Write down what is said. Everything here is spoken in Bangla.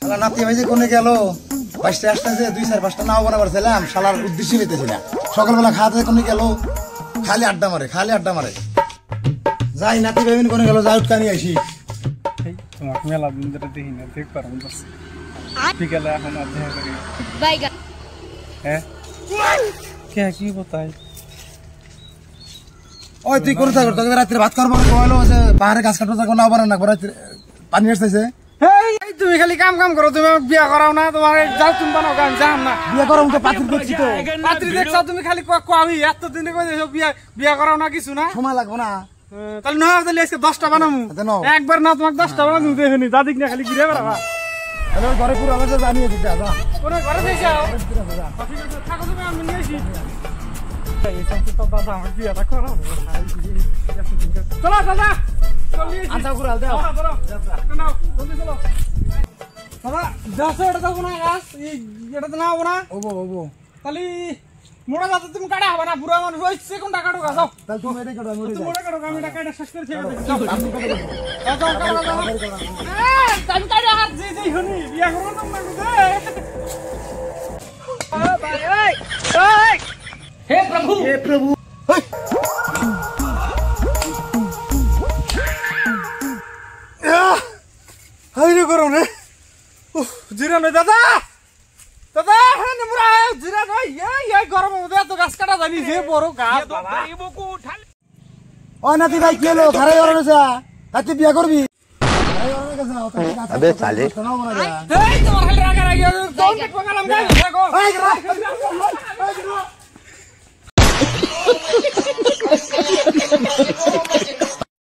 শালা নাতি ভাই যে কোনে গেল 22টা আসতেছে 2-4-5টা নাও বানাবার ছিলাম শালার উদ্দেশ্য পেতেছি না সকালবেলা খাওয়াতে কোনে গেল খালি আড্ডা মারে যাই নাতি ভাই কোনে গেল যাই উঠকানি আসি তোমার মেলা দিন ধরে দেখি না দেখ পারবো বাস বিকেলে এখন আর দেখা করি বাইগা হ্যাঁ কে কি বতাই ওই তুই কোন থাকো তোকে রাতে ভাত করবো কইলো যে পাহাড়ে গাছ কাটতে থাকো নাও বানান না রাতে পানি আসতেছে এই তুমি খালি কাম করো তুমি বিয়া করাও না তোমার যাও তুমি বানাও গান যাম না বিয়ে করো তো পাত্রী দেখছি তো পাত্রী দেখছো তুমি খালি আমি এত দিনে কই বিয়া করাও না কিছু না সময় লাগবে না তাহলে না তাহলে আজকে 10টা বানামু একবার না তোমাকে 10টা বানামু দেখনি দাদিক না খালি ঘিরে বেড়াবা হ্যালো ঘরে পুরো আমাকে জানিয়ে দিতে যা কোন ঘরে যাও ঠিক আছে থাকো তুমি আমি নিয়ে আসি এই সংসার তো দাদা আমার বিয়াটা করাও চলো দাদা আচ্ছা কুড়াল দাও নাও জলদি চলো দাদা যাচ্ছে এটা দাও না গাছ এটা তো নাও না ওবো তাহলে মোড়া দাদা তুমি কাটা হবে না বুড়া মানুষ ওই সেকেন্ডটা কাটো গাছ তাহলে তুমি এটাই করো আমি তুমি মোড়া কাটো আমি এটা কাটা শেষ করে ছেড়ে দিই আপনি কত আমি কাটা হাত যেই হনি বিয়া করব না দে ভাই এই हे प्रभु হাইরে করো রে জিরা নয় দাদা দাদা হ্যাঁ মুরা জিরা নয় এই গরম মধ্যে এত গাছ কাটা জানি যে বড় গাছ বাবা ও নাতি ভাই কি হলো ঘরে ওরছে তাতে বিয়ে করবি अबे साले এই তোমার খালি রাগা রাগি কোন পকালাম গাই দেখো এই